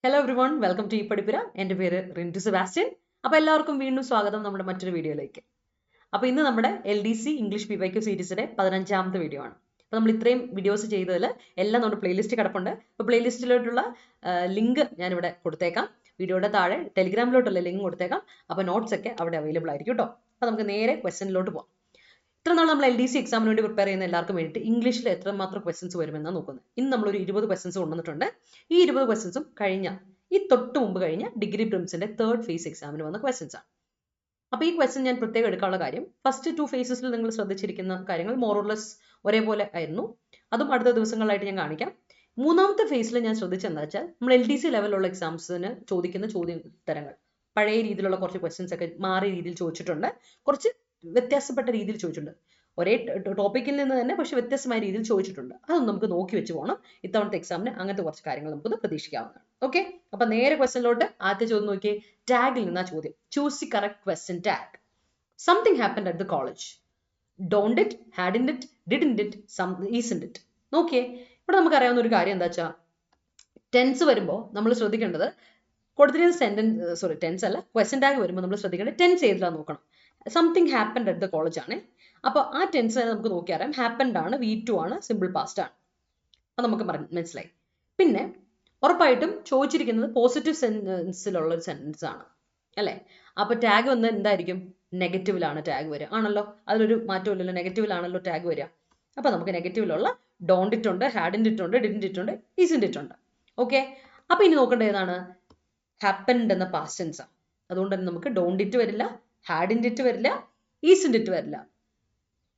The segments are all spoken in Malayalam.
Hello everyone, welcome to ഈ പഠിപ്പുര. എൻ്റെ പേര് റിൻറ്റു സെബാസ്റ്റ്യൻ. അപ്പോൾ എല്ലാവർക്കും വീണ്ടും സ്വാഗതം നമ്മുടെ മറ്റൊരു വീഡിയോയിലേക്ക്. അപ്പോൾ ഇന്ന് നമ്മുടെ LDC ഇംഗ്ലീഷ് PYQ സീരീസിൻ്റെ 15ാമത്തെ വീഡിയോ ആണ്. അപ്പോൾ നമ്മൾ ഇത്രയും വീഡിയോസ് ചെയ്തതിൽ എല്ലാം നമ്മുടെ പ്ലേലിസ്റ്റ് കിടപ്പുണ്ട്. അപ്പോൾ പ്ലേലിസ്റ്റിലോട്ടുള്ള ലിങ്ക് ഞാനിവിടെ കൊടുത്തേക്കാം. വീഡിയോയുടെ താഴെ ടെലിഗ്രാമിലോട്ടുള്ള ലിങ്ക് കൊടുത്തേക്കാം. അപ്പോൾ നോട്ട്സ് ഒക്കെ അവിടെ അവൈലബിൾ ആയിരിക്കും കേട്ടോ. അപ്പോൾ നമുക്ക് നേരെ ക്വസ്റ്റ്യനിലോട്ട് പോകാം. ഇത്ര നാൾ നമ്മൾ LDC എക്സാമിന് വേണ്ടി പ്രിപ്പയർ ചെയ്യുന്ന എല്ലാവർക്കും വേണ്ടിയിട്ട് ഇംഗ്ലീഷിൽ എത്രമാത്രം ക്വസ്റ്റൻസ് വരുമെന്നാണ് നോക്കുന്നത്. ഇന്ന് നമ്മളൊരു 20 ക്വസ്റ്റൻസ് കൊണ്ടുവന്നിട്ടുണ്ട്. ഈ 20 ക്വസ്റ്റൻസും തൊട്ട് മുമ്പ് കഴിഞ്ഞ ഡിഗ്രി പ്രിലിംസിന്റെ 3rd ഫേസ് എക്സാമിന് വന്ന ക്വസ്റ്റൻസ് ആണ്. അപ്പോൾ ഈ ക്വസ്റ്റൻ ഞാൻ പ്രത്യേകം എടുക്കാനുള്ള കാര്യം, ഫസ്റ്റ് 2 ഫേസസിൽ നിങ്ങൾ ശ്രദ്ധിച്ചിരിക്കുന്ന കാര്യങ്ങൾ മോറോർലെസ് ഒരേപോലെ ആയിരുന്നു. അതും അടുത്ത ദിവസങ്ങളായിട്ട് ഞാൻ കാണിക്കാം. മൂന്നാമത്തെ ഫേസിൽ ഞാൻ ശ്രദ്ധിച്ചെന്താ വെച്ചാൽ നമ്മൾ LDC ലെവലുള്ള എക്സാംസിന് ചോദിക്കുന്ന ചോദ്യോത്തരങ്ങൾ പഴയ രീതിയിലുള്ള കുറച്ച് ക്വസ്റ്റൻസ് ഒക്കെ മാറിയ രീതിയിൽ ചോദിച്ചിട്ടുണ്ട്. കുറച്ച് വ്യത്യാസപ്പെട്ട രീതിയിൽ ചോദിച്ചിട്ടുണ്ട്. ഒരേ ടോപ്പിക്കിൽ നിന്ന് തന്നെ പക്ഷെ വ്യത്യസ്തമായ രീതിയിൽ ചോദിച്ചിട്ടുണ്ട്. അതൊന്നും നമുക്ക് നോക്കി വെച്ച് പോകണം. ഇത്തവണത്തെ എക്സാമിന് അങ്ങനത്തെ കുറച്ച് കാര്യങ്ങൾ നമുക്കൊന്ന് പ്രതീക്ഷിക്കാവുന്നതാണ്. ഓക്കെ, അപ്പൊ നേരെ ക്വസ്റ്റനിലോട്ട്. ആദ്യത്തെ ചോദ്യം നോക്കിയേ, ടാഗിൽ നിന്നാ ചോദ്യം. Choose the correct question tag. Something happened at the college. Don't it, hadn't it, didn't it, isn't it. നോക്കിയേ, ഇവിടെ നമുക്ക് അറിയാവുന്ന ഒരു കാര്യം എന്താ വെച്ചാൽ, ടെൻസ് വരുമ്പോൾ നമ്മൾ ശ്രദ്ധിക്കേണ്ടത് കൊടുത്തിരിക്കുന്ന ടെൻസ് അല്ല, ക്വസ്റ്റ്യൻ ടാഗ് വരുമ്പോൾ നമ്മൾ ശ്രദ്ധിക്കേണ്ടത് ടെൻസ് ഏതിലാന്ന് നോക്കണം. Something happened at the college ആണ്. അപ്പോൾ ആ ടെൻസ് തന്നെ നമുക്ക് നോക്കിയറിയാം. ഹാപ്പൻഡ് ആണ്, V2 ആണ്, സിമ്പിൾ പാസ്റ്റ് ആണ്. അത് നമുക്ക് മനസ്സിലായി. പിന്നെ ഉറപ്പായിട്ടും ചോദിച്ചിരിക്കുന്നത് പോസിറ്റീവ് സെൻസിലുള്ള ഒരു സെന്റൻസ് ആണ് അല്ലേ. അപ്പൊ ടാഗ് വന്ന് എന്തായിരിക്കും? നെഗറ്റീവിലാണ് ടാഗ് വരിക ആണല്ലോ. അതിലൊരു മാറ്റമില്ലല്ലോ, നെഗറ്റീവിലാണല്ലോ ടാഗ് വരിക. അപ്പൊ നമുക്ക് നെഗറ്റീവിലുള്ള ഡോണ്ട് ഇറ്റ് ഉണ്ട്, ഹാഡിൻഡ് ഇറ്റ് ഉണ്ട്, ഡിഡ്ന്റ് ഇറ്റ് ഉണ്ട്, ഈസ്ന്റ് ഇറ്റ് ഉണ്ട്. ഓക്കെ, അപ്പൊ ഇനി നോക്കേണ്ടത് ഏതാണ്? ഹാപ്പൻഡ് എന്ന പാസ്റ്റ് ടെൻസ് ആണ്. അതുകൊണ്ട് തന്നെ നമുക്ക് ഡോണ്ട് ഇറ്റ് വരില്ല, ഹാഡിൻഡ് ഇറ്റ് വരില്ല, ഈസ്ന്റ് ഇറ്റ് വരില്ല.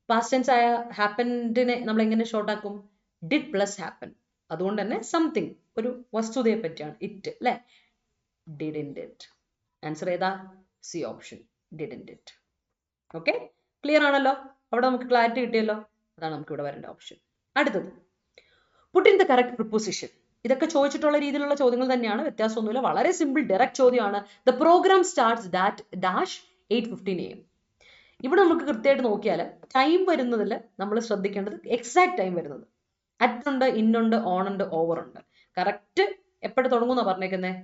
പാസ്റ്റ് ടെൻസ് ആയ ഹാപ്പൻഡിനെ നമ്മൾ എങ്ങനെ ഷോർട്ട് ആക്കും? Did plus happen. അതുകൊണ്ട് തന്നെ സംതിങ്, ഒരു വസ്തുതയെ പറ്റിയാണ് ഇറ്റ് അല്ലെ. Didn't it. ആൻസർ ഏതാ? C option, didn't it. Okay, clear ആണല്ലോ? അവിടെ നമുക്ക് ക്ലാരിറ്റി കിട്ടിയല്ലോ. അതാണ് നമുക്ക് ഇവിടെ വരേണ്ട ഓപ്ഷൻ. അടുത്തത്, put in the correct preposition. ഇതൊക്കെ ചോദിച്ചിട്ടുള്ള രീതിയിലുള്ള ചോദ്യങ്ങൾ തന്നെയാണ്, വ്യത്യാസമൊന്നുമില്ല. വളരെ സിമ്പിൾ ഡയറക്റ്റ് ചോദ്യമാണ്. The programme starts that dash 8:15 AM. ഇവിടെ നമുക്ക് കൃത്യമായിട്ട് നോക്കിയാൽ ടൈം വരുന്നതിൽ നമ്മൾ ശ്രദ്ധിക്കേണ്ടത് എക്സാക്ട് ടൈം വരുന്നത്. അറ്റ് ഉണ്ട്, ഇന്നുണ്ട്, ഓൺ ഉണ്ട്, ഓവർ ഉണ്ട്. കറക്റ്റ് എപ്പോഴും തുടങ്ങുന്ന പറഞ്ഞേക്കുന്നത്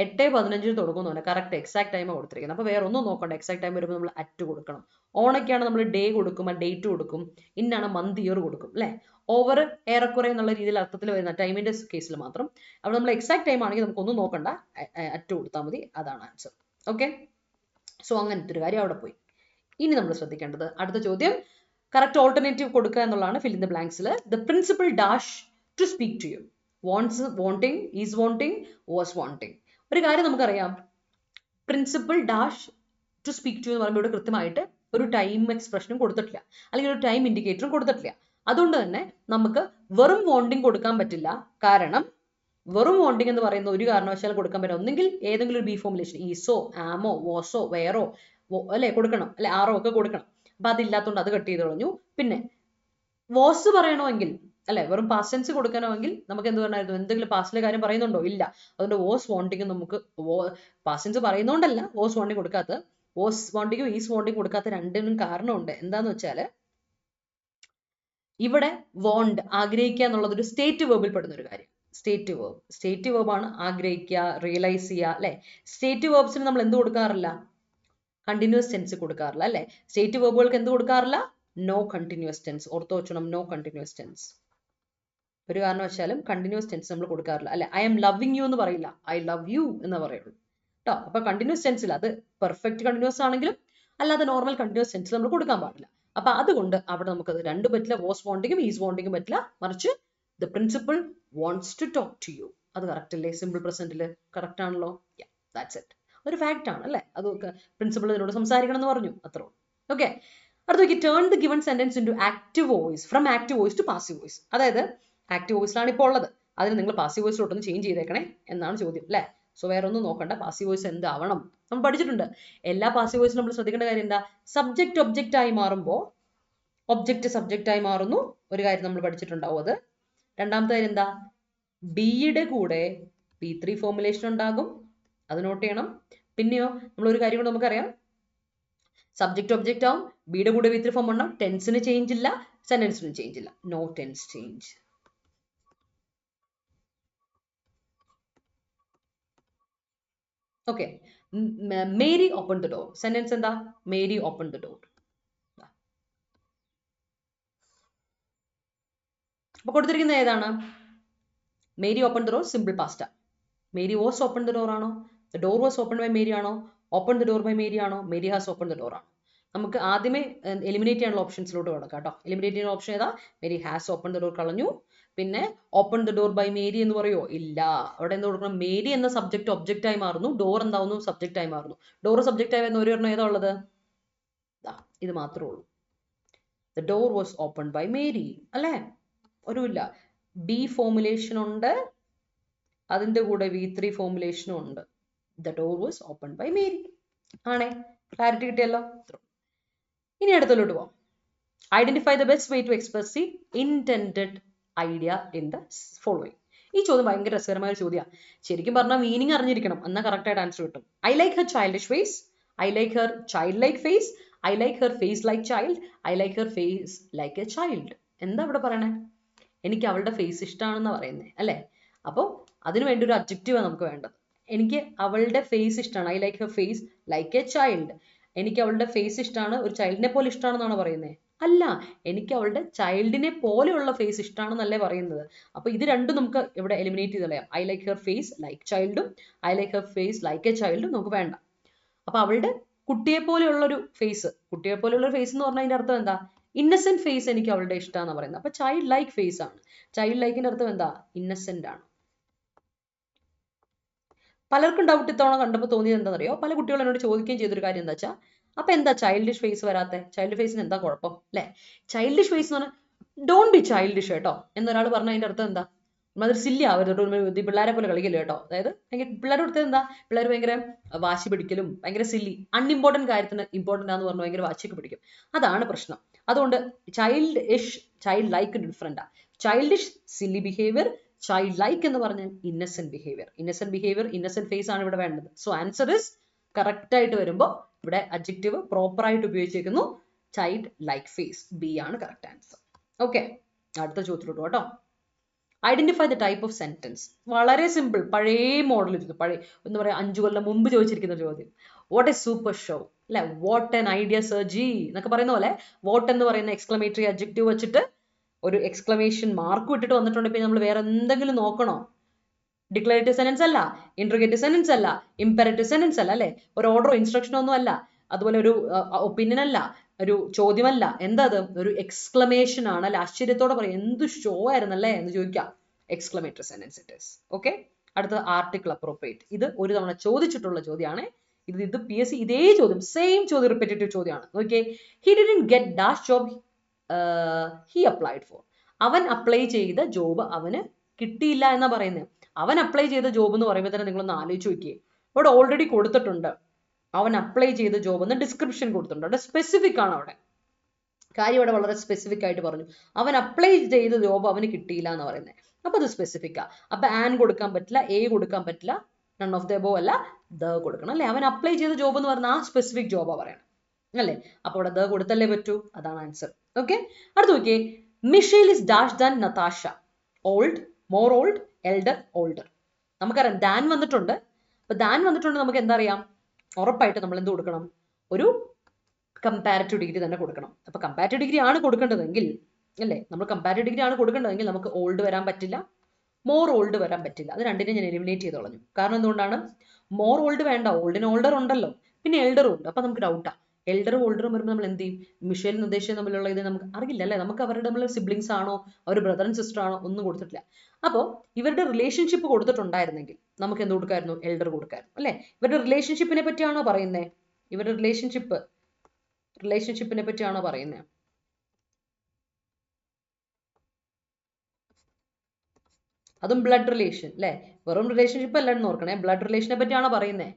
8:15 തുടങ്ങുന്നു. കറക്റ്റ് എക്സാക്ട് ടൈം കൊടുത്തിരിക്കുന്നത്. അപ്പോൾ വേറെ ഒന്നും നോക്കണ്ട. എക്സാക്ട് ടൈം വരുമ്പോൾ നമ്മൾ അറ്റ് കൊടുക്കണം. ഓണൊക്കെയാണ് നമ്മൾ ഡേ കൊടുക്കും, ഡേറ്റ് കൊടുക്കും. ഇന്നാണ് മന്ത്, ഇയർ കൊടുക്കും അല്ലെ. ഓവർ ഏറെക്കുറെ എന്നുള്ള രീതിയിൽ അർത്ഥത്തിൽ വരുന്ന ടൈമിന്റെ കേസിൽ മാത്രം. അവിടെ നമ്മൾ എക്സാക്ട് ടൈം ആണെങ്കിൽ നമുക്കൊന്നും നോക്കണ്ട, അറ്റ് കൊടുത്താൽ മതി. അതാണ് ആൻസർ. ഓക്കെ, സോ അങ്ങനത്തെ ഒരു കാര്യം അവിടെ പോയി. ഇനി നമ്മൾ ശ്രദ്ധിക്കേണ്ടത് അടുത്ത ചോദ്യം, കറക്റ്റ് ഓൾട്ടർനേറ്റീവ് കൊടുക്കുക എന്നുള്ളതാണ്. ഫിൽ ഇൻ ദ ബ്ലാങ്ക്സിൽ. The principal dash to speak to you. Wants wanting, is wanting, was wanting. ഒരു കാര്യം നമുക്കറിയാം, principal dash to speak to എന്ന് പറയുമ്പോൾ ഇവിടെ കൃത്യമായിട്ട് ഒരു ടൈം എക്സ്പ്രഷനും കൊടുത്തിട്ടില്ല, അല്ലെങ്കിൽ ഒരു ടൈം ഇൻഡിക്കേറ്ററും കൊടുത്തിട്ടില്ല. അതുകൊണ്ട് തന്നെ നമുക്ക് വെറും വാണ്ടിങ് കൊടുക്കാൻ പറ്റില്ല. കാരണം വെറും വാണ്ടിങ് എന്ന് പറയുന്ന ഒരു കാരണവശാലും കൊടുക്കാൻ പറ്റില്ല. ഒന്നെങ്കിൽ ഏതെങ്കിലും ഒരു ബി ഫോർമുലേഷൻ, ഈസോ, ആമോ, വോസോ, വേറോ അല്ലെ കൊടുക്കണം, അല്ലെ ആറോ ഒക്കെ കൊടുക്കണം. അപ്പൊ അതില്ലാത്തതുകൊണ്ട് അത് കട്ട് ചെയ്ത് കളഞ്ഞു. പിന്നെ വോസ് പറയണമെങ്കിൽ അല്ലെ, വെറും പാസ്റ്റ് ടെൻസ് കൊടുക്കണമെങ്കിൽ നമുക്ക് എന്ത് പറഞ്ഞായിരുന്നു? എന്തെങ്കിലും പാസ്റ്റിലെ കാര്യം പറയുന്നുണ്ടോ? ഇല്ല. അതുകൊണ്ട് വോസ് വാണ്ടിങ് നമുക്ക് പാസ്റ്റ് ടെൻസ് പറയുന്നോണ്ടല്ല വോസ് വാണ്ടിങ് കൊടുക്കാത്തത്. വോസ് വാണ്ടിങ്ങും ഈസ് വാണ്ടിങ് കൊടുക്കാത്ത രണ്ടിനും കാരണമുണ്ട്. എന്താന്ന് വെച്ചാല് ഇവിടെ വോണ്ട്, ആഗ്രഹിക്കുക എന്നുള്ളത് ഒരു സ്റ്റേറ്റ് വേർബിൽ പെടുന്ന ഒരു കാര്യം. സ്റ്റേറ്റ് വേർബാണ് ആഗ്രഹിക്കുക, റിയലൈസ് ചെയ്യുക അല്ലെ. സ്റ്റേറ്റ് വേർബ്സിന് നമ്മൾ എന്ത് കൊടുക്കാറില്ല? കണ്ടിന്യൂസ് ടെൻസ് കൊടുക്കാറില്ല അല്ലെ. സ്റ്റേറ്റ് വേർബുകൾക്ക് എന്ത് കൊടുക്കാറില്ല? No continuous tense. ഓർത്ത് വെച്ചണം, നോ കണ്ടിന്യൂസ് ടെൻസ്. ഒരു കാരണവശാലും കണ്ടിന്യൂസ് ടെൻസ് നമ്മൾ കൊടുക്കാറില്ല അല്ലെ. ഐ എം ലവിങ് യു എന്ന് പറയില്ല, ഐ ലവ് യു എന്ന് പറയുള്ളൂ കേട്ടോ. അപ്പൊ കണ്ടിന്യൂസ് ടെൻസിൽ അത് പെർഫെക്റ്റ് കണ്ടിന്യൂസ് ആണെങ്കിലും അല്ലാതെ നോർമൽ കണ്ടിന്യൂസ് ടെൻസിൽ നമ്മൾ കൊടുക്കാൻ പാടില്ല. അപ്പൊ അതുകൊണ്ട് അവിടെ നമുക്ക് രണ്ടും പറ്റില്ല. വോസ് വാണ്ടിങ്ങും ഈസ് വാണ്ടിങ്ങും പറ്റില്ല. മറിച്ച് the principal wants to talk to you. അത് കറക്റ്റ് അല്ലേ? സിമ്പിൾ പ്രസന്റില് കറക്റ്റ് ആണല്ലോ. That's it. അതൊരു ഫാക്ട് ആണ് അല്ലെ. അത് പ്രിൻസിപ്പൾ ഇതിനോട് സംസാരിക്കണം എന്ന് പറഞ്ഞു, അത്രേ. ഓക്കെ, അടുത്ത നോക്കി, turn the given sentence into active voice, from active voice to passive voice. അതായത് ആക്റ്റീവ് വോയിസിലാണ് ഇപ്പോൾ ഉള്ളത്, അതിന് നിങ്ങൾ പാസീവ് വോയിസിലോട്ടൊന്ന് ചേഞ്ച് ചെയ്തേക്കണേ എന്നാണ് ചോദ്യം അല്ലെ. സോ വേറെ ഒന്നും നോക്കണ്ട. പാസീവ് വോയിസ് എന്താവണം നമ്മൾ പഠിച്ചിട്ടുണ്ട്. എല്ലാ പാസീവ് വോയിസും നമ്മൾ ശ്രദ്ധിക്കേണ്ട കാര്യം എന്താ? സബ്ജക്റ്റ് ഒബ്ജക്റ്റ് ആയി മാറുമ്പോൾ ഒബ്ജക്റ്റ് സബ്ജക്റ്റ് ആയി മാറുന്നു. ഒരു കാര്യം നമ്മൾ പഠിച്ചിട്ടുണ്ടാവും അത്. രണ്ടാമത്തെ കാര്യം എന്താ? ബിയുടെ കൂടെ P3 ഫോർമുലേഷൻ ഉണ്ടാകും, അത് നോട്ട് ചെയ്യണം. പിന്നെയോ നമ്മൾ ഒരു കാര്യം കൂടെ നമുക്കറിയാം, സബ്ജക്റ്റ് ഒബ്ജക്റ്റ് ആവും, ബിയുടെ കൂടെ P3 ഫോം ഉണ്ടാവും. ടെൻസിന് ചേഞ്ച് ഇല്ല, സെന്റൻസിന് ചേഞ്ച് ഇല്ല. No tense change. Okay, Mary open the door. Sentence എന്താ? Mary open the door. അപ്പൊ കൊടുത്തിരിക്കുന്നത് ഏതാണ്? Mary open the door simple past. Mary was open the door ആണോ? The door was open by Mary ആണോ? Open the door by Mary ആണോ? Mary has open the door ആണോ? നമുക്ക് ആദ്യമേ എലിമിനേറ്റ് ചെയ്യാനുള്ള ഓപ്ഷൻസിലോട്ട് കിടക്കാം കേട്ടോ. എലിമിനേറ്റ് ചെയ്യുന്ന ഓപ്ഷൻ ഏതാ? Mary has open the door കളഞ്ഞു. പിന്നെ open the door by Mary എന്ന് പറയുമോ? ഇല്ല. അവിടെ എന്ത് കൊടുക്കണം? മേരി എന്ന സബ്ജക്ട് ഒബ്ജക്റ്റ് ആയി മാറുന്നു, ഡോർ എന്താവുന്നു? സബ്ജക്റ്റ് ആയി മാറുന്നു. ഡോർ സബ്ജക്റ്റ് ആയി വരുന്ന ഒരു എണ്ണം ഏതാ ഉള്ളത്? ഇത് മാത്രമേ ഉള്ളൂ. The door was open by Mary അല്ലേ? ഒരുമില്ല. ബി ഫോമുലേഷൻ ഉണ്ട്, അതിൻ്റെ കൂടെ V3 ഫോമുലേഷനും ഉണ്ട്. The door was open by Mary ആണേ. ക്ലാരിറ്റി കിട്ടിയല്ലോ. ഇനി അടുത്തോട്ട് പോവാം. Identify the best way to express the intended idea in the following. ഈ ചോദ്യം ഭയങ്കര രസകരമായ ചോദ്യമാണ്. ശരിക്കും പറഞ്ഞാൽ മീനിങ് അറിഞ്ഞിരിക്കണം, എന്നാൽ കറക്റ്റ് ആയിട്ട് ആൻസർ കിട്ടും. I like her childish face, I like her child like face, I like her face like child, I like her face like a child. എന്താ ഇവിടെ പറയണേ? എനിക്ക് അവളുടെ ഫേസ് ഇഷ്ടമാണെന്നാണ് പറയുന്നത് അല്ലേ? അപ്പോൾ അതിനു വേണ്ടി ഒരു അഡ്ജക്റ്റീവാണ് നമുക്ക് വേണ്ടത്. എനിക്ക് അവളുടെ ഫേസ് ഇഷ്ടമാണ്, I like her face like a child. എനിക്ക് അവളുടെ ഫേസ് ഇഷ്ടമാണ്, ഒരു ചൈൽഡിനെ പോലെ ഇഷ്ടമാണെന്നാണ് പറയുന്നത്? അല്ല, എനിക്ക് അവളുടെ ചൈൽഡിനെ പോലെയുള്ള ഫേസ് ഇഷ്ടമാണെന്നല്ലേ പറയുന്നത്. അപ്പോൾ ഇത് രണ്ടും നമുക്ക് ഇവിടെ എലിമിനേറ്റ് ചെയ്ത് കളയാം. I like her face like ചൈൽഡും I like her face like a ചൈൽഡും നമുക്ക് വേണ്ട. അപ്പോൾ അവളുടെ കുട്ടിയെ പോലെയുള്ളൊരു ഫേസ്, കുട്ടിയെ പോലെയുള്ള ഫേസ് എന്ന് പറഞ്ഞാൽ അതിൻ്റെ അർത്ഥം എന്താ? ഇന്നസെന്റ് ഫേസ് എനിക്ക് അവളുടെ ഇഷ്ടമാണെന്ന് പറയുന്നത്. അപ്പൊ ചൈൽഡ് ലൈക്ക് ഫേസ് ആണ്. ചൈൽഡ് ലൈക്കിന്റെ അർത്ഥം എന്താ? ഇന്നസെന്റ് ആണ്. പലർക്കും ഡൗട്ട് ഇത്തവണ കണ്ടപ്പോൾ തോന്നിയത് എന്താണെന്നറിയോ? പല കുട്ടികളും എന്നോട് ചോദിക്കുകയും ചെയ്തൊരു കാര്യം എന്താ വെച്ചാൽ, അപ്പൊ എന്താ ചൈൽഡിഷ് ഫേസ് വരാത്തെ? ചൈൽഡ് ഫേസിന് എന്താ കുഴപ്പം അല്ലെ? ചൈൽഡിഷ് ഫേസ് എന്ന് പറഞ്ഞാൽ ഡോണ്ട് ബി ചൈൽഡിഷ് കേട്ടോ എന്നൊരാൾ പറഞ്ഞ അതിന്റെ അർത്ഥം എന്താ? അതൊരു സില്ലി ആവരുത്, പിള്ളേരെ പോലെ കളിക്കില്ല കേട്ടോ. അതായത് പിള്ളേരുടെ അടുത്ത് എന്താ? പിള്ളേർ ഭയങ്കര വാശി പിടിക്കലും ഭയങ്കര സില്ലി, അൺഇമ്പോർട്ടന്റ് കാര്യത്തിന് ഇമ്പോർട്ടന്റ് ആണെന്ന് പറഞ്ഞ് ഭയങ്കര വാശിയൊക്കെ പിടിക്കും. അതാണ് പ്രശ്നം. അതുകൊണ്ട് ചൈൽഡ് ലൈക്ക് ഡിഫറെന്റാ. Childish silly behaviour, child like എന്ന് പറഞ്ഞാൽ ഇന്നസെന്റ് ബിഹേവിയർ. ഇന്നസെന്റ് ഫേസ് ആണ് ഇവിടെ വേണ്ടത്. സോ ആൻസർ ഇസ് കറക്റ്റ് ആയിട്ട് വരുമ്പോൾ ഇവിടെ അഡ്ജക്റ്റീവ് പ്രോപ്പർ ആയിട്ട് ഉപയോഗിച്ചിരിക്കുന്നു. ചൈൽഡ് ലൈക്ക് ഫേസ്, ബി ആണ് കറക്റ്റ് ആൻസർ. ഓക്കെ, അടുത്ത ചോദ്യത്തിലോട്ട് കേട്ടോ. Identify the type of sentence. വളരെ സിമ്പിൾ, പഴയ മോഡൽ, പഴയ എന്താ പറയുക, 5 കൊല്ലം മുമ്പ് ചോദിച്ചിരിക്കുന്ന ചോദ്യം. വാട്ട് എ സൂപ്പർ ഷോ അല്ലെ? വാട്ട് എൻ ഐഡിയ സർജി എന്നൊക്കെ പറയുന്ന പോലെ വാട്ട് എന്ന് പറയുന്ന എക്സ്ക്ലമേറ്ററി അഡ്ജക്റ്റീവ് വെച്ചിട്ട് ഒരു എക്സ്ക്ലമേഷൻ മാർക്ക് വിട്ടിട്ട് വന്നിട്ടുണ്ടെങ്കിൽ നമ്മൾ വേറെ എന്തെങ്കിലും നോക്കണോ? ഡിക്ലറേറ്റീവ് സെന്റൻസ് അല്ല, ഇന്റർഗേറ്റീവ് സെന്റൻസ് അല്ല, ഇംപെറേറ്റീവ് സെന്റൻസ് അല്ല അല്ലെ? ഒരു ഓർഡറോ ഇൻസ്ട്രക്ഷനോ ഒന്നും അല്ല, അതുപോലെ ഒരു ഒപ്പീനിയൻ അല്ല, ഒരു ചോദ്യമല്ല. എന്താ അത്? ഒരു എക്സ്ക്ലമേഷൻ ആണ് അല്ലെ? ആശ്ചര്യത്തോടെ പറയും, എന്ത് ഷോ ആയിരുന്നല്ലേ എന്ന് ചോദിക്കാം. Exclamatory sentence it is. Okay, അടുത്ത ആർട്ടിക്കിൾ അപ്രോപ്രിയേറ്റ്. ഇത് ഒരു തവണ ചോദിച്ചിട്ടുള്ള ചോദ്യമാണ്. ഇത് PSC ഇതേ ചോദ്യം, സെയിം ചോദ്യം, റിപ്പീറ്റേറ്റീവ് ചോദ്യമാണ്. Okay, he didn't get dash job he applied four. അവൻ അപ്ലൈ ചെയ്ത ജോബ് അവന് കിട്ടിയില്ല എന്നാ പറയുന്നത്. അവൻ അപ്ലൈ ചെയ്ത ജോബ് എന്ന് പറയുമ്പോൾ തന്നെ നിങ്ങളൊന്ന് ആലോചിച്ച് നോക്കിയേ. ഇവിടെ ഓൾറെഡി കൊടുത്തിട്ടുണ്ട് അവൻ അപ്ലൈ ചെയ്ത ജോബ് എന്ന് ഡിസ്ക്രിപ്ഷൻ കൊടുത്തിട്ടുണ്ട്. അവിടെ സ്പെസിഫിക് ആണ്. അവിടെ കാര്യം ഇവിടെ വളരെ സ്പെസിഫിക് ആയിട്ട് പറഞ്ഞു, അവൻ അപ്ലൈ ചെയ്ത ജോബ് അവന് കിട്ടിയില്ല എന്ന് പറയുന്നത്. അപ്പൊ അത് സ്പെസിഫിക്കാ. അപ്പൊ ആൻ കൊടുക്കാൻ പറ്റില്ല, എ കൊടുക്കാൻ പറ്റില്ല, നൺ ഓഫ് ദ എബോവ് അല്ല, ദ കൊടുക്കണം അല്ലെ? അവൻ അപ്ലൈ ചെയ്ത ജോബ് എന്ന് പറഞ്ഞാൽ ആ സ്പെസിഫിക് ജോബാ പറയണം അല്ലേ? അപ്പൊ ഇവിടെ ദ കൊടുത്തല്ലേ പറ്റൂ. അതാണ് ആൻസർ. ഓക്കെ, അടുത്ത് നോക്കിയേ. Michelle is dash than Natasha. Old, more old, elder, older. നമുക്കറിയാം ദാൻ വന്നിട്ടുണ്ട്. അപ്പൊ ദാൻ വന്നിട്ടുണ്ട്, നമുക്ക് എന്താ അറിയാം? ഉറപ്പായിട്ട് നമ്മൾ എന്ത് കൊടുക്കണം? ഒരു കമ്പാരിറ്റീവ് ഡിഗ്രി തന്നെ കൊടുക്കണം. അപ്പൊ കമ്പാരിറ്റീവ് ഡിഗ്രി ആണ് കൊടുക്കേണ്ടതെങ്കിൽ അല്ലേ, നമ്മൾ കമ്പാരിറ്റീവ് ഡിഗ്രി ആണ് കൊടുക്കേണ്ടതെങ്കിൽ നമുക്ക് ഓൾഡ് വരാൻ പറ്റില്ല, മോർ ഓൾഡ് വരാൻ പറ്റില്ല. അത് രണ്ടിനെ ഞാൻ എലിമിനേറ്റ് ചെയ്ത് കളഞ്ഞു. കാരണം എന്തുകൊണ്ടാണ്? മോർ ഓൾഡ് വേണ്ട, ഓൾഡിന് ഓൾഡർ ഉണ്ടല്ലോ, പിന്നെ എൽഡറും ഉണ്ട്. അപ്പൊ നമുക്ക് ഡൗട്ടാ. എൽഡറും ഓൾഡറും വരുമ്പോൾ നമ്മൾ എന്ത് ചെയ്യും? മിഷേൽ നിർദ്ദേശം തമ്മിലുള്ള ഇത് നമുക്ക് അറിയില്ല അല്ലേ? നമുക്ക് അവരുടെ നമ്മൾ സിബ്ലിങ്സ് ആണോ, അവർ ബ്രദർ ആൻഡ് സിസ്റ്റർ ആണോ, ഒന്നും കൊടുത്തിട്ടില്ല. അപ്പോൾ ഇവരുടെ റിലേഷൻഷിപ്പ് കൊടുത്തിട്ടുണ്ടായിരുന്നെങ്കിൽ നമുക്ക് എന്ത് കൊടുക്കായിരുന്നു? എൽഡർ കൊടുക്കായിരുന്നു അല്ലേ? ഇവരുടെ റിലേഷൻഷിപ്പിനെ പറ്റിയാണോ പറയുന്നത്? ഇവരുടെ റിലേഷൻഷിപ്പിനെ പറ്റിയാണോ പറയുന്നത്? അതും ബ്ലഡ് റിലേഷൻ അല്ലേ? വെറും റിലേഷൻഷിപ്പ് അല്ലെന്ന് ഓർക്കണേ. ബ്ലഡ് റിലേഷനെ പറ്റിയാണോ പറയുന്നത്?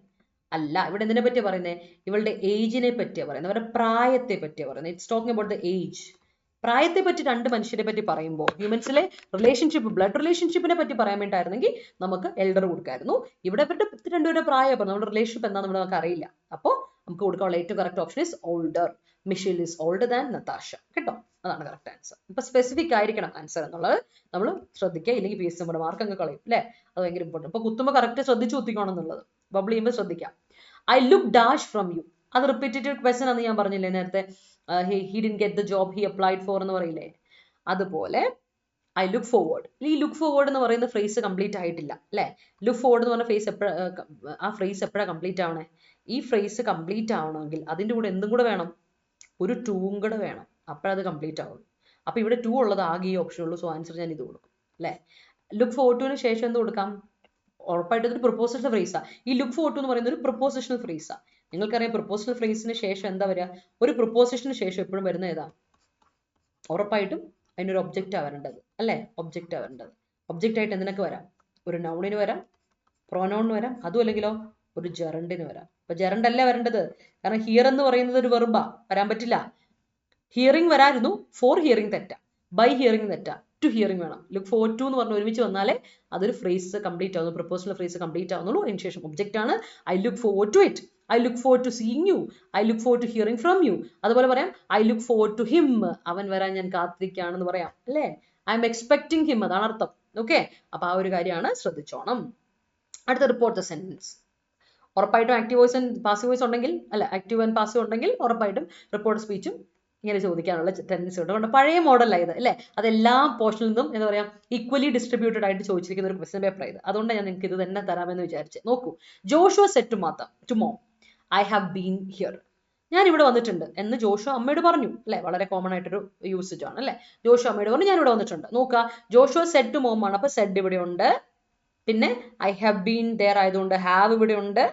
അല്ല. ഇവിടെ എന്തിനെ പറ്റിയാ പറയുന്നത്? ഇവളുടെ ഏജിനെ പറ്റിയാ പറയുന്നത്, അവരുടെ പ്രായത്തെ പറ്റിയാ പറയുന്നത്. It's talking about the age. പ്രായത്തെ പറ്റി രണ്ട് മനുഷ്യരെ പറ്റി പറയുമ്പോൾ ഹ്യൂമൻസിലെ റിലേഷൻഷിപ്പ്, ബ്ലഡ് റിലേഷൻഷിപ്പിനെ പറ്റി പറയാൻ വേണ്ടിയിട്ടായിരുന്നെങ്കിൽ നമുക്ക് എൽഡർ കൊടുക്കായിരുന്നു. ഇവിടെ ഇവരുടെ രണ്ടുപേരുടെ പ്രായം, നമ്മുടെ റിലേഷൻഷിപ്പ് എന്താണെന്ന് നമുക്ക് അറിയില്ല. അപ്പോൾ നമുക്ക് കൊടുക്കാനുള്ള ഏറ്റവും correct option is older. Michelle is older than Natasha. കേട്ടോ, അതാണ് കറക്റ്റ് ആൻസർ. ഇപ്പൊ സ്പെസിഫിക് ആയിരിക്കണം ആൻസർ എന്നുള്ളത് നമ്മൾ ശ്രദ്ധിക്കുക. ഇല്ലെങ്കിൽ PSC നമ്മുടെ മാർക്ക് അങ്ങ് കളയും അല്ലേ? അത് ഭയങ്കര ഇമ്പോർട്ടൻറ്റ്. അപ്പൊ കുത്തുമ്പോൾ കറക്റ്റ് ശ്രദ്ധിച്ചു കുത്തിക്കണം എന്നുള്ളത്. ബബിൾ ചെയ്യുമ്പോൾ ശ്രദ്ധിക്കാം. I look dash from you, അത് റിപ്പീറ്റഡ് ക്വസ്റ്റൻ ആണെന്ന് ഞാൻ പറഞ്ഞില്ലേ നേരത്തെ. He didn't get the job he applied for എന്ന് പറയില്ലേ, അതുപോലെ ഐ ലുക്ക് ഫോർവേഡ്. ഈ ലുക്ക് ഫോർവേഡ് എന്ന് പറയുന്ന ഫ്രേസ് കംപ്ലീറ്റ് ആയിട്ടില്ല അല്ലേ. ലുക്ക് ഫോർവേഡ് എന്ന് പറഞ്ഞ ഫ്രേസ് ആ ഫ്രേസ് എപ്പോഴാണ് കംപ്ലീറ്റ് ആവണേ? ഈ ഫ്രേസ് കംപ്ലീറ്റ് ആവണമെങ്കിൽ അതിൻ്റെ കൂടെ എന്തും കൂടെ വേണം, ഒരു ടൂവും കൂടെ വേണം, അപ്പോഴത് കംപ്ലീറ്റ് ആവുള്ളൂ. അപ്പൊ ഇവിടെ ടു ഉള്ളത് ആകെ ഈ ഓപ്ഷൻ ഉള്ളൂ. സോ ആൻസർ ഞാൻ ഇത് കൊടുക്കും അല്ലേ. ലുക്ക് ഫോർവേഡ് ടുവിന് ശേഷം എന്ത് കൊടുക്കാം? ഉറപ്പായിട്ട് ഇതൊരു പ്രൊപ്പോസിഷണൽ ഫ്രേസാ. ഈ ലുക്ക് ഫോർവേഡ് ടു എന്ന് പറയുന്നത് ഒരു പ്രൊപ്പോസിഷണൽ ഫ്രേസാ. നിങ്ങൾക്കറിയാം പ്രൊപ്പോസിഷണൽ ഫ്രേസിന് ശേഷം എന്താ വരിക? ഒരു പ്രൊപ്പോസിഷന് ശേഷം എപ്പോഴും വരുന്ന ഏതാ? ഉറപ്പായിട്ടും അതിനൊരു ഒബ്ജക്റ്റാ വരേണ്ടത് അല്ലേ. ഒബ്ജക്റ്റാ വരേണ്ടത്. ഒബ്ജക്റ്റ് ആയിട്ട് എന്തിനൊക്കെ വരാം? ഒരു നൗണിന് വരാം, പ്രോനൗണിന് വരാം, അതും അല്ലെങ്കിലോ ഒരു ജെറണ്ടിന് വരാം. അപ്പൊ ജെറണ്ട് അല്ല വരേണ്ടത്, കാരണം ഹിയർ എന്ന് പറയുന്നത് ഒരു വെർബാ, വരാൻ പറ്റില്ല. ഹിയറിംഗ് വരായിരുന്നു, ഫോർ ഹിയറിംഗ് തെറ്റാ, ബൈ ഹിയറിംഗ് തെറ്റാ, ടു ഹിയറിംഗ് വേണം. ലുക്ക് ഫോർ ടു എന്ന് പറഞ്ഞ് ഒരുമിച്ച് വന്നാലേ അതൊരു ഫ്രേസ് കംപ്ലീറ്റ് ആവുന്നു, പ്രൊപ്പോസൽ ഫ്രേസ് കംപ്ലീറ്റ് ആവുന്നുള്ളൂ. അതിന് ശേഷം ഒബ്ജക്റ്റ് ആണ്. I look forward to it, I look forward to seeing you, I look forward to hearing from you. അതുപോലെ പറയാം I look forward to him, അവൻ വരാൻ ഞാൻ കാത്തിരിക്കുകയാണെന്ന് പറയാം അല്ലേ. ഐ എം എക്സ്പെക്ടിങ് ഹിം, അതാണ് അർത്ഥം. ഓക്കെ, അപ്പൊ ആ ഒരു കാര്യമാണ്, ശ്രദ്ധിച്ചോണം. അടുത്ത റിപ്പോർട്ട് ദ സെന്റൻസ്. ഉറപ്പായിട്ടും active voice and passive voice ഉണ്ടെങ്കിൽ, അല്ല ആക്റ്റീവ് ആൻഡ് പാസീവ് ഉണ്ടെങ്കിൽ ഉറപ്പായിട്ടും റിപ്പോർട്ട് സ്പീച്ചും ഇങ്ങനെ ചോദിക്കാനുള്ള ടെൻഡൻസി ഉണ്ട്. അതുകൊണ്ട് പഴയ മോഡലായത് അല്ലേ, അതെല്ലാ പോർഷനിൽ നിന്നും എന്താ പറയാ ഈക്വലി ഡിസ്ട്രിബ്യൂട്ടഡ് ആയിട്ട് ചോദിച്ചിരിക്കുന്ന ഒരു ക്വസ്റ്റ്യൻ പേപ്പർ ആയത്. അതുകൊണ്ടാണ് ഞാൻ നിങ്ങൾക്ക് ഇത് തന്നെ തരാമെന്ന് വിചാരിച്ചത്. നോക്കൂ, Joshua said to mom I have been here, ഞാൻ ഇവിടെ വന്നിട്ടുണ്ട് എന്ന് ജോഷു അമ്മയോട് പറഞ്ഞു അല്ലെ. വളരെ കോമൺ ആയിട്ടൊരു യൂസേജ് ആണ് അല്ലെ. ജോഷു അമ്മയോട് പറഞ്ഞു ഞാൻ ഇവിടെ വന്നിട്ടുണ്ട്. നോക്കുക, ജോഷുവ സെഡ് ടു മോം ആണ്, അപ്പൊ സെഡ് ഇവിടെ ഉണ്ട്. പിന്നെ ഐ ഹാവ് ബീൻ ദെയർ ആയതുകൊണ്ട് ഹാവ് ഇവിടെ ഉണ്ട്.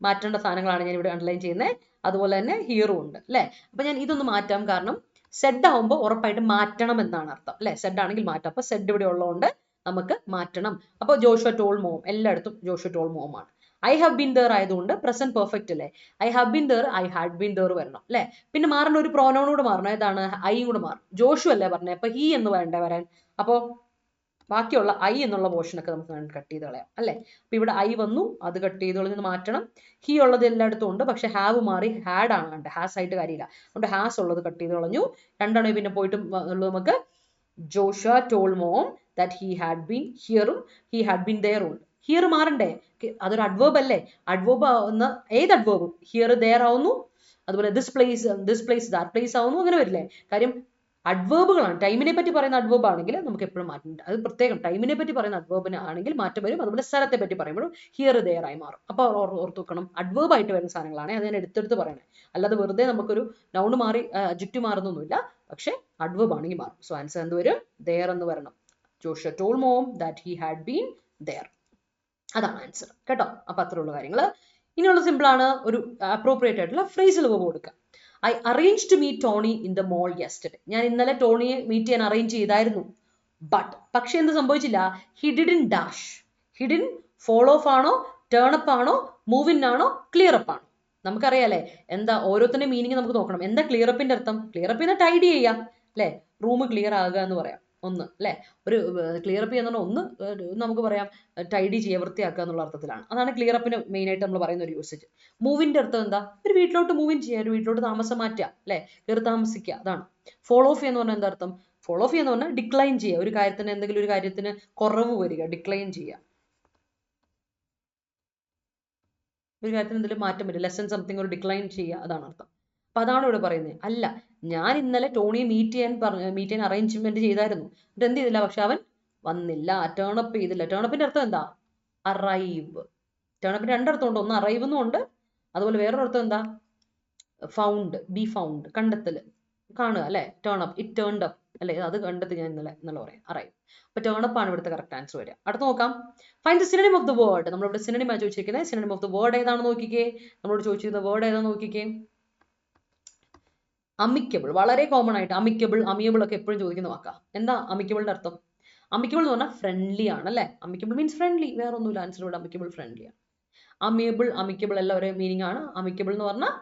മാറ്റേണ്ട സാധനങ്ങളാണ് ഞാൻ ഇവിടെ അണ്ടർലൈൻ ചെയ്യുന്നത്. അതുപോലെ തന്നെ ഹിയറും ഉണ്ട് അല്ലെ. അപ്പൊ ഞാൻ ഇതൊന്ന് മാറ്റാം, കാരണം സെഡ് ആവുമ്പോൾ ഉറപ്പായിട്ട് മാറ്റണം എന്നാണ് അർത്ഥം അല്ലെ. സെഡ് ആണെങ്കിൽ മാറ്റാം. അപ്പൊ സെഡ് ഇവിടെ ഉള്ളതുകൊണ്ട് നമുക്ക് മാറ്റണം. അപ്പോൾ ജോഷുവ ടോൾ മോം, എല്ലായിടത്തും ജോഷുവ ടോൾ മോം ആണ്. ഐ ഹാവ് ബീൻ ദർ ആയതുകൊണ്ട് പ്രസന്റ് പെർഫെക്റ്റ് അല്ലേ. I have been there, I had been there വരണം അല്ലെ. പിന്നെ മാറേണ്ട ഒരു പ്രോനൗൺ കൂടെ മാറണം, ഏതാണ്? ഐ കൂടെ മാറും. ജോഷു അല്ലേ പറഞ്ഞത്, അപ്പൊ ഹി എന്ന് വേണ്ടേ വരാൻ. അപ്പോ ബാക്കിയുള്ള ഐ എന്നുള്ള പോർഷനൊക്കെ നമുക്ക് കട്ട് ചെയ്ത് കളയാം അല്ലെ. അപ്പൊ ഇവിടെ ഐ വന്നു, അത് കട്ട് ചെയ്ത് കളഞ്ഞ് മാറ്റണം. ഹി ഉള്ളത് എല്ലായിടത്തും ഉണ്ട്, പക്ഷെ ഹാവ് മാറി ഹാഡ് ആണ് കണ്ടത്, ഹാസ് ആയിട്ട് കാര്യമില്ല. അതുകൊണ്ട് ഹാസ് ഉള്ളത് കട്ട് ചെയ്ത് കളഞ്ഞു. രണ്ടാണ് പിന്നെ പോയിട്ട് ഉള്ളത് നമുക്ക് Joshua told mom that he had been ഹിയറും ഹി ഹാഡ് ബീൻ ദെയറും ഉണ്ട്. ഹിയർ മാറണ്ടേ, അതൊരു അഡ്വേർബ് അല്ലേ. അഡ്വേർബ് ആവുന്ന ഏത് അഡ്വേർബും ഹിയർ ദെയർ ആവുന്നു, അതുപോലെ ദിസ് പ്ലേസ് ദാറ്റ് പ്ലേസ് ആവുന്നു, അങ്ങനെ വരില്ലേ. കാര്യം അഡ്വേർബുകളാണ്. ടൈമിനെ പറ്റി പറയുന്ന അഡ്വേർബ് ആണെങ്കിൽ നമുക്ക് എപ്പോഴും മാറ്റുന്നുണ്ട്, അത് പ്രത്യേകം ടൈമിനെ പറ്റി പറയുന്ന അഡ്വേർബിന് ആണെങ്കിൽ മാറ്റം വരും. അതുപോലെ സ്ഥലത്തെ പറ്റി പറയുമ്പോഴും ഹിയർ ദെയർ ആയി മാറും. അപ്പോൾ ഓർത്ത് വെക്കണം, അഡ്വേർബ് ആയിട്ട് വരുന്ന സാധനങ്ങളാണ് അത് ഞാൻ എടുത്തെടുത്ത് പറയണേ. അല്ലാതെ വെറുതെ നമുക്കൊരു നൗൺ മാറി അഡ്ജക്റ്റീവ് മാറുന്നൊന്നുമില്ല, പക്ഷെ അഡ്വേർബ് ആണെങ്കിൽ മാറും. സോ ആൻസർ എന്ത് വരും? ദെയർ എന്ന് വരണം. Joshua told mom that he had been there, അതാണ് ആൻസർ കേട്ടോ. അപ്പൊ അത്രയുള്ള കാര്യങ്ങൾ. ഇനിയുള്ള സിമ്പിൾ ആണ്, ഒരു അപ്രോപ്രിയേറ്റ് ആയിട്ടുള്ള ഫ്രേസിൽ കൊടുക്കുക. I arrange to meet Tony in the mall yesterday, ഞാൻ ഇന്നലെ ടോണിയെ മീറ്റ് ചെയ്യാൻ അറേഞ്ച് ചെയ്തായിരുന്നു. പക്ഷെ എന്ത് സംഭവിച്ചില്ല? He didn't dash. He didn't follow of ആണോ, ടേൺ അപ്പ് ആണോ, മൂവ് ഇൻ ആണോ, ക്ലിയർ അപ്പ് ആണോ? നമുക്കറിയാലേ എന്താ ഓരോത്തിന്റെ മീനിങ് നമുക്ക് നോക്കണം. എന്താ ക്ലിയർ അപ്പിന്റെ അർത്ഥം? ക്ലിയർ അപ്പ് ചെയ്യുന്ന ടൈഡി ചെയ്യാം അല്ലെ, റൂം ക്ലിയർ ആകുക എന്ന് പറയാം. ഒന്ന് അല്ലെ, ഒരു ക്ലിയർ അപ്പ് ചെയ്യുന്ന ഒന്ന് നമുക്ക് പറയാം ടൈഡി ചെയ്യുക, വൃത്തിയാക്കുക എന്നുള്ള അർത്ഥത്തിലാണ്. അതാണ് ക്ലിയർ അപ്പിന് മെയിൻ ആയിട്ട് നമ്മൾ പറയുന്ന ഒരു യൂസേജ്. മൂവിന്റെ അർത്ഥം എന്താ? ഒരു വീട്ടിലോട്ട് മൂവ് ഇൻ ചെയ്യുക, ഒരു വീട്ടിലോട്ട് താമസം മാറ്റുക അല്ലെ, കയറി താമസിക്കുക, അതാണ്. ഫോളോ ഓഫ് എന്ന് പറഞ്ഞാൽ എന്താ അർത്ഥം? ഫോളോ ഓഫ് എന്ന് പറഞ്ഞാൽ ഡിക്ലൈൻ ചെയ്യുക, ഒരു കാര്യത്തിന് എന്തെങ്കിലും ഒരു കാര്യത്തിന് കുറവ് വരിക, ഡിക്ലൈൻ ചെയ്യുക, ഒരു കാര്യത്തിന് എന്തെങ്കിലും മാറ്റം വരിക, ലെസൺ സംതിങ് ഒരു ഡിക്ലൈൻ ചെയ്യുക, അതാണ് അർത്ഥം. അപ്പൊ അതാണ് ഇവിടെ പറയുന്നത്. അല്ല, ഞാൻ ഇന്നലെ ടോണിയെ മീറ്റ് ചെയ്യാൻ അറേഞ്ച്മെന്റ് ചെയ്തായിരുന്നു, എന്നിട്ട് എന്ത് ചെയ്തില്ല, പക്ഷെ അവൻ വന്നില്ല, ടേൺ അപ്പ് ചെയ്തില്ല. ടേൺ അപ്പിന്റെ അർത്ഥം എന്താ? അറൈവ്. ടേൺ അപ്പിന്റെ രണ്ടർത്ഥം ഉണ്ട്, ഒന്ന് അറൈവ് എന്നും ഉണ്ട്, അതുപോലെ വേറൊരു അർത്ഥം എന്താ? ഫൗണ്ട്, ബി ഫൗണ്ട്, കണ്ടെത്തൽ, കാണുക അല്ലെ. Turn up, it turned up അല്ലെ, അത് കണ്ടെത്തി ഞാൻ ഇന്നലെ എന്നുള്ള പറയാം, അറൈവ്. അപ്പൊ ടേൺ അപ്പ് ആണ് ഇവിടുത്തെ കറക്റ്റ് ആൻസർ വരിക. അടുത്ത് നോക്കാം, find the synonym of the word. നമ്മളിവിടെ സിനോണിം ആണ് ചോദിച്ചിരിക്കുന്നത്. സിനോണിം ഓഫ് ദ വേർഡ് ഏതാണെന്ന് നോക്കിക്കേ. നമ്മളോട് ചോദിച്ചിരുന്ന വേർഡ് ഏതാണെന്ന് നോക്കിക്കേ. അമിക്കബിൾ, വളരെ കോമൺ ആയിട്ട് അമിക്കബിൾ, അമിയബിൾ ഒക്കെ എപ്പോഴും ചോദിക്കുന്ന വാക്കാ. എന്താ അമിക്കബിളിന്റെ അർത്ഥം? അമിക്കബിൾ എന്ന് പറഞ്ഞാൽ ഫ്രണ്ട്ലി ആണ് അല്ലെ. അമിക്കബിൾ മീൻസ് ഫ്രണ്ട്ലി, വേറെ ഒന്നുമില്ല. ആൻസർ ഇവിടെ അമിക്കബിൾ, ഫ്രണ്ട്ലി ആണ്. അമിക്കബിൾ എല്ലാം ഒരേ മീനിങ് ആണ്. അമിക്കബിൾ എന്ന് പറഞ്ഞാൽ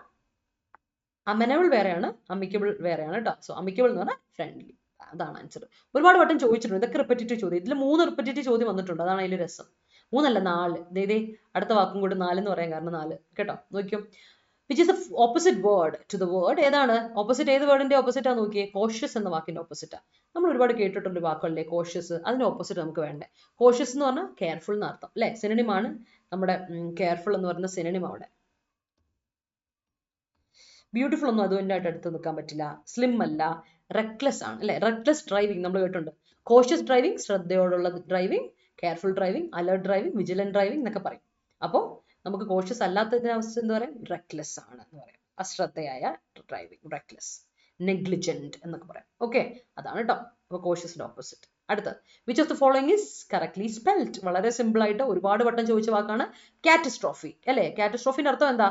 അമനബിൾ വേറെയാണ്, അമിക്കബിൾ വേറെയാണ് കേട്ടോ. സോ അമിക്കബിൾ എന്ന് പറഞ്ഞാൽ ഫ്രണ്ട്ലി, അതാണ് ആൻസർ. ഒരുപാട് വട്ടം ചോദിച്ചിട്ടുണ്ട്, ഇതൊക്കെ റിപ്പറ്റേറ്റീവ് ചോദ്യം. ഇതിൽ 3 റിപ്പറ്റേറ്റീവ് ചോദ്യം വന്നിട്ടുണ്ട്, അതാണ് അതിൽ രസം. 3 അല്ല 4. അടുത്ത വാക്കും കൂടി 4 എന്ന് പറയാൻ കാരണം 4 കേട്ടോ. നോക്കിയോ, which is the opposite word to the word. ഏതാണ് ഓപ്പോസിറ്റ്? ഏത് വേർഡിന്റെ ഓപ്പോസിറ്റാ നോക്കിയേ? കോഷ്യസ് എന്ന വാക്കിന്റെ ഓപ്പോസിറ്റാ. നമ്മൾ ഒരുപാട് കേട്ടിട്ടുണ്ട് വാക്കുകളിലെ കോഷ്യസ്. അതിന്റെ ഓപ്പോസിറ്റ് നമുക്ക് വേണ്ടേ. കോഷ്യസ് എന്ന് പറഞ്ഞാൽ കെയർഫുൾ എന്ന് അർത്ഥം അല്ലെ. സിനണിമാണ് നമ്മുടെ കെയർഫുൾ എന്ന് പറയുന്ന സിനണിം അവിടെ. ബ്യൂട്ടിഫുൾ ഒന്നും അതുമായിട്ട് അടുത്ത് നിൽക്കാൻ പറ്റില്ല. സ്ലിം അല്ല, റെക്ലെസ് ആണ് അല്ലെ. റെക്ലെസ് ഡ്രൈവിംഗ് നമ്മൾ കേട്ടിട്ടുണ്ട്. കോഷ്യസ് ഡ്രൈവിംഗ് ശ്രദ്ധയോടുള്ള driving, careful driving, alert driving, vigilant driving എന്നൊക്കെ പറയും. അപ്പോൾ നമുക്ക് കോഷ്യസ് അല്ലാത്തതിന്റെ അവസ്ഥ എന്താ പറയാം? റെക്ലെസ് ആണ് എന്ന് പറയാം. അശ്രദ്ധയായ ഡ്രൈവിംഗ്, റെക്ലെസ്. നെഗ്ലിജന്റ് എന്നൊക്കെ പറയാം. ഓക്കെ, അതാണ് കേട്ടോ. അപ്പോൾ കോഷ്യസിന്റെ ഓപ്പോസിറ്റ്. അടുത്ത which of the following is correctly spelled. വളരെ സിമ്പിൾ ആയിട്ട് ഒരുപാട് വട്ടം ചോദിച്ച വാക്കാണ് കാറ്റസ്ട്രോഫി അല്ലെ. കാറ്റസ്ട്രോഫിന്റെ അർത്ഥം എന്താ?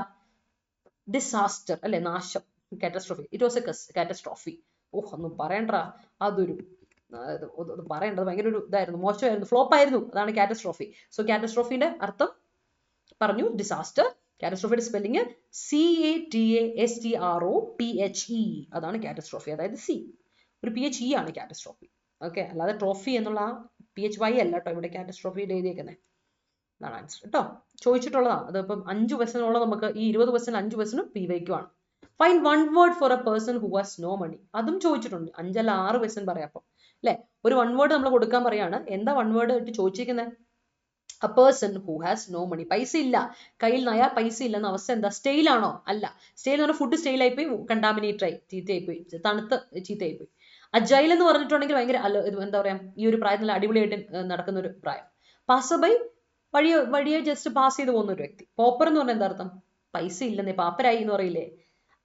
ഡിസാസ്റ്റർ അല്ലെ, നാശം. Catastrophe. It was a catastrophe. ഓഹ്, ഒന്നും പറയണ്ട, അതൊരു പറയേണ്ടത് ഭയങ്കര ഒരു ഇതായിരുന്നു, മോശമായിരുന്നു, ഫ്ലോപ്പ് ആയിരുന്നു. അതാണ് കാറ്റസ്ട്രോഫി. സോ കാറ്റസ്ട്രോഫിന്റെ അർത്ഥം പറഞ്ഞു, ഡിസാസ്റ്റർ. കാറ്റസ്ട്രോഫിയുടെ സ്പെല്ലിംഗ് CATASTROPHE. അതാണ് കാറ്റസ്ട്രോഫി, അതായത് സി ഒരു PHE ആണ് കാറ്റസ്ട്രോഫി. ഓക്കെ, അല്ലാതെ ട്രോഫി എന്നുള്ള PHY അല്ല കേട്ടോ ഇവിടെ കാറ്റസ്ട്രോഫിയുടെ എഴുതിയേക്കുന്നത്. അതാണ് ആൻസർ കേട്ടോ. ചോദിച്ചിട്ടുള്ളതാണ്. അതിപ്പം 5 ക്വസ്റ്റ്യനുള്ള നമുക്ക് ഈ 20 ക്വസ്റ്റ്യൻ 5 ക്വസ്റ്റ്യനും PYQ ആണ്. Find one word for a person who has no money. അതും ചോദിച്ചിട്ടുണ്ട്. 5 അല്ല 6 ക്വസ്റ്റ്യൻ പറയാം. അപ്പം അല്ലെ, ഒരു വൺ വേർഡ് നമ്മൾ കൊടുക്കാൻ പറയാണ്. എന്താ വൺ വേർഡ് ആയിട്ട് ചോദിച്ചിരിക്കുന്നത്? A person who has no money. പൈസ ഇല്ല, കയ്യിൽ നയാ പൈസ ഇല്ലെന്ന അവസ്ഥ എന്താ? സ്റ്റെയിലാണോ? അല്ല. സ്റ്റെയിൽ എന്ന് പറഞ്ഞാൽ ഫുഡ് സ്റ്റെയിലായി പോയി, കണ്ടാമിനേറ്റ് ആയി, ചീത്തയായി പോയി, തണുത്ത് ചീത്തയായി പോയി. അജൈൽ എന്ന് പറഞ്ഞിട്ടുണ്ടെങ്കിൽ ഭയങ്കര എന്താ പറയാ, ഈ ഒരു പ്രായത്തിൽ അടിപൊളിയായിട്ട് നടക്കുന്ന ഒരു പ്രായം. പാസബൈ, വഴിയെ ജസ്റ്റ് പാസ് ചെയ്ത് പോകുന്ന ഒരു വ്യക്തി. പോപ്പർ എന്ന് പറഞ്ഞാൽ എന്താ അർത്ഥം? പൈസ ഇല്ലെന്നേ, പാപ്പരായി എന്ന് പറയില്ലേ.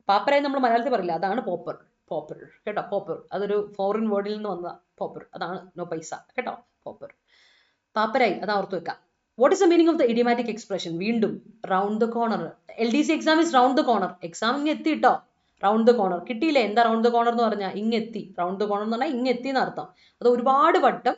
പാപ്പരായി നമ്മൾ മലയാളത്തിൽ പറയില്ല, അതാണ് പോപ്പർ. പോപ്പർ കേട്ടോ, പോപ്പർ അതൊരു ഫോറിൻ വേർഡിൽ നിന്ന് വന്ന പോപ്പർ. അതാണ് നോ പൈസ കേട്ടോ, പോപ്പർ. പാപ്പരായി, അത് ഓർത്ത് വെക്കാം. What is the meaning of the idiomatic expression? വീണ്ടും round the corner. LDC exam is round the corner. Exam ഇങ്ങ് എത്തി കേട്ടോ. റൗണ്ട് ദ കോർണർ കിട്ടിയില്ലേ? എന്താ റൗണ്ട് ദ കോർണർ എന്ന് പറഞ്ഞാൽ? ഇങ്ങെത്തി. റൗണ്ട് ദ കോർണർ എന്ന് പറഞ്ഞാൽ ഇങ്ങെത്തി എന്നർത്ഥം. അത് ഒരുപാട് വട്ടം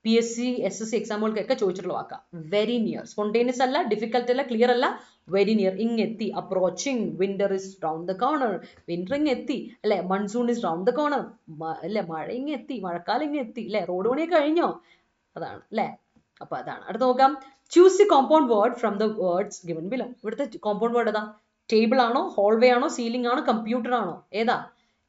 PSC SSC എക്സാമുകൾക്കൊക്കെ ചോദിച്ചിട്ടുള്ള വാക്കാം. Very near. സ്പോണ്ടേനിയസ് അല്ല, ഡിഫിക്കൽട്ട് അല്ല, ക്ലിയർ അല്ല, വെരി നിയർ. ഇങ്ങെത്തി. Approaching. Winter is round the corner. Winter ഇങ്ങെത്തി അല്ലെ. Monsoon is round the corner അല്ലെ. മഴ ഇങ്ങെത്തി, മഴക്കാലം ഇങ്ങെത്തി അല്ലെ. റോഡ് പണിയൊക്കെ കഴിഞ്ഞോ? അതാണ് അല്ലെ. അപ്പൊ അതാണ്. അടുത്ത് നോക്കാം. Choose the compound word from the words given below. ഇവിടുത്തെ കോമ്പൗണ്ട് വേർഡ് ഏതാ? ടേബിൾ ആണോ, ഹോൾവേ ആണോ, സീലിംഗ് ആണോ, കമ്പ്യൂട്ടർ ആണോ? ഏതാ?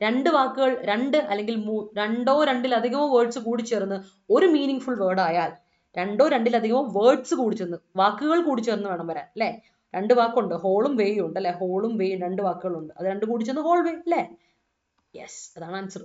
2 വാക്കുകൾ, 2 അല്ലെങ്കിൽ 2 2-ലധികമോ വേർഡ്സ് കൂടി ചേർന്ന് ഒരു മീനിങ് ഫുൾ വേർഡ് ആയാൽ, 2 2-ലധികമോ വേർഡ്സ് കൂടി ചേർന്ന്, വാക്കുകൾ കൂടി ചേർന്ന് വേണം വരാൻ അല്ലെ. 2 വാക്കുണ്ട്, ഹോളും വേയും ഉണ്ട് അല്ലെ. ഹോളും വേയും 2 വാക്കുകളുണ്ട്. അത് 2 കൂടി ചേർന്ന് ഹോൾ വേ അല്ലെ. യെസ്, അതാണ് ആൻസർ.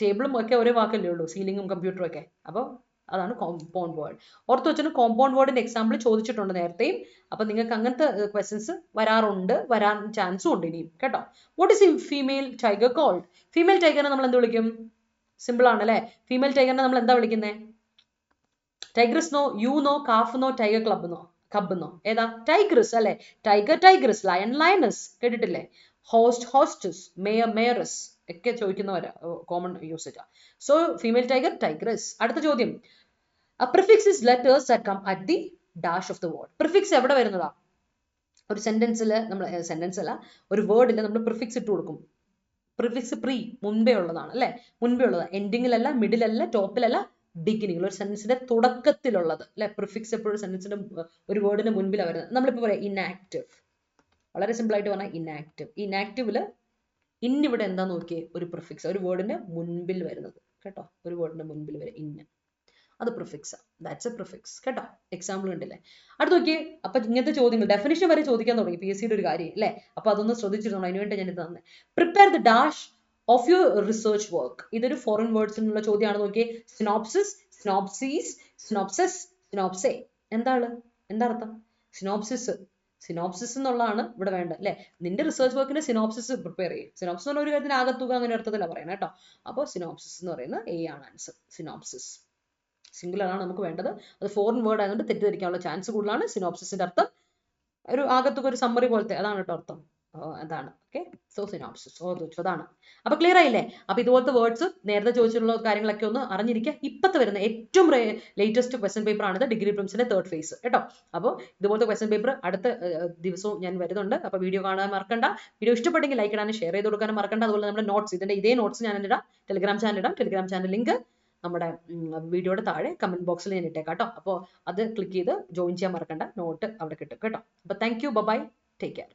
ടേബിളും ഒക്കെ ഒരേ വാക്കല്ലേ ഉള്ളൂ, സീലിംഗും കമ്പ്യൂട്ടറും ഒക്കെ. അപ്പോൾ അതാണ് കോമ്പൗണ്ട് വേർഡ്. ഓർത്ത് വെച്ചാൽ കോമ്പൗണ്ട് വേർഡിന്റെ എക്സാമ്പിൾ ചോദിച്ചിട്ടുണ്ട് നേരത്തെയും. അപ്പൊ നിങ്ങൾക്ക് അങ്ങനത്തെ ക്വസ്റ്റ്യൻസ് വരാൻ ചാൻസും ഉണ്ട് ഇനിയും കേട്ടോ. What is female tiger called? Female ടൈഗറിനെ നമ്മൾ എന്ത് വിളിക്കും? സിമ്പിൾ ആണ് അല്ലെ. ഫീമെയിൽ ടൈഗറിനെ നമ്മൾ എന്താ വിളിക്കുന്നത്? ടൈഗ്രസ് നോ, യൂന്നോ, കാഫ്ന്നോ, ടൈഗർ ക്ലബ്ബെന്നോ, കബ്ബെന്നോ? ഏതാ? ടൈഗ്രസ് അല്ലെ. ടൈഗർ ടൈഗ്രസ്, ലയൺ ലയണസ് കേട്ടിട്ടില്ലേ. ഹോസ്റ്റ് ഹോസ്റ്റസ്, മേയർ മേയറസ് ഒക്കെ ചോദിക്കുന്നവരാ, common usage. So female tiger tigress. അടുത്ത ചോദ്യം. Prefix is letters that come at the dash of the word. Prefix എവിടെ വരുന്നതാ? ഒരു സെന്റൻസിൽ നമ്മൾ സെന്റൻസ് അല്ല, ഒരു വേർഡിൽ നമ്മൾ പ്രിഫിക്സ് ഇട്ട് കൊടുക്കും. പ്രിഫിക്സ് മുൻപേ ഉള്ളതാണ് അല്ലെ. മുൻപേ ഉള്ളതാണ്. എൻഡിങ്ങിലല്ല, മിഡിലല്ല, ടോപ്പിലല്ല, ബിഗിനിങ്ങിൽ. ഒരു സെന്റൻസിന്റെ തുടക്കത്തിലുള്ളത് അല്ലെ. പ്രിഫിക്സ് എപ്പോഴും സെന്റൻസിന്റെ ഒരു വേർഡിന് മുൻപിലാണ് വരുന്നത്. നമ്മളിപ്പോ പറയാം ഇൻആക്റ്റീവ്. വളരെ സിമ്പിൾ ആയിട്ട് പറഞ്ഞാൽ ഇൻആക്റ്റീവ്. ഇൻആക്റ്റീവില് ഇവിടെ എന്താ നോക്കിയേ? ഒരു പ്രിഫിക്സ്, ഒരു വേർഡിന്റെ മുൻപിൽ വരുന്നത് കേട്ടോ. ഒരു വേർഡിന്റെ മുൻപിൽ വരെ ഇന്ന, അത് പ്രിഫിക്സ്. ദാറ്റ്സ് എ പ്രിഫിക്സ് കേട്ടോ. എക്സാമ്പിൾ കണ്ടില്ലേ. അടുത്ത് നോക്കിയേ. അപ്പൊ ഇങ്ങനത്തെ ചോദ്യങ്ങൾ ഡെഫിനിഷൻ വരെ ചോദിക്കാൻ തുടങ്ങി PSCയുടെ ഒരു കാര്യം അല്ലേ. അപ്പൊ അതൊന്ന് ശ്രദ്ധിച്ചിരുന്നു. അതിനുവേണ്ടി ഞാൻ ഇത് തന്നെ. Prepare the dash of your research work. ഇതൊരു ഫോറിൻ വേർഡ്സിനുള്ള ചോദ്യമാണ്. നോക്കിയേ. Synopsis, synopses, synopsis, synopsae. എന്താ അർത്ഥം? സിനോപ്സിസ് എന്നുള്ളതാണ് ഇവിടെ വേണ്ടത് അല്ലെ. നിന്റെ റിസർച്ച് വർക്കിന്റെ സിനോപ്സിസ് പ്രിപ്പയർ ചെയ്യും. സിനോപ്സിസ് എന്ന് പറഞ്ഞ ഒരു കാര്യത്തിന് ആകത്തുക അങ്ങനെ അർത്ഥത്തിലാണ് പറയുന്നത് കേട്ടോ. അപ്പോൾ സിനോപ്സിസ് എന്ന് പറയുന്നത് A ആണ് ആൻസർ. സിനോപ്സിസ് സിംഗുലർ ആണ് നമുക്ക് വേണ്ടത്. അത് ഫോറിൻ വേർഡ് ആയതുകൊണ്ട് തെറ്റിദ്ധരിക്കാനുള്ള ചാൻസ് കൂടുതലാണ്. സിനോപ്സിസിന്റെ അർത്ഥം ഒരു ആകത്തുക, ഒരു സമ്മറി പോലത്തെ, അതാണ് കേട്ടോ അർത്ഥം. അതാണ്. ഓക്കെ. സോ സിനോപ്സിസ് അതാണ്. അപ്പൊ ക്ലിയർ ആയില്ലേ. അപ്പൊ ഇതുപോലത്തെ വേർഡ്സ് നേരത്തെ ചോദിച്ചിട്ടുള്ള കാര്യങ്ങളൊക്കെ ഒന്ന് അറിഞ്ഞിരിക്കുക. ഇപ്പത്തെ വരുന്ന ഏറ്റവും ലേറ്റസ്റ്റ് ക്വസ്റ്റ്യൻ പേപ്പർ ആണിത്, ഡിഗ്രി പ്രിലിംസിന്റെ 3rd phase കേട്ടോ. അപ്പോൾ ഇതുപോലത്തെ ക്വസ്റ്റ്യൻ പേപ്പർ അടുത്ത ദിവസവും ഞാൻ വരുന്നുണ്ട്. അപ്പൊ വീഡിയോ കാണാൻ മറക്കണ്ട. വീഡിയോ ഇഷ്ടപ്പെട്ടെങ്കിൽ ലൈക്ക് ഇടാനും ഷെയർ ചെയ്ത് കൊടുക്കാനും മറക്കണ്ട. അതുപോലെ നമ്മുടെ നോട്ട്സ്, ഇതേ നോട്ട്സ് ഞാൻ ഇടാം. ടെലിഗ്രാം ചാനൽ ഇടാം. ടെലിഗ്രാം ചാനൽ ലിങ്ക് നമ്മുടെ വീഡിയോയുടെ താഴെ കമന്റ് ബോക്സിൽ ഞാൻ ഇട്ടേക്കാം കേട്ടോ. അപ്പോൾ അത് ക്ലിക്ക് ചെയ്ത് ജോയിൻ ചെയ്യാൻ മറക്കണ്ട. നോട്ട് അവിടെ കിട്ടും കേട്ടോ. അപ്പോൾ thank you, bye, take care.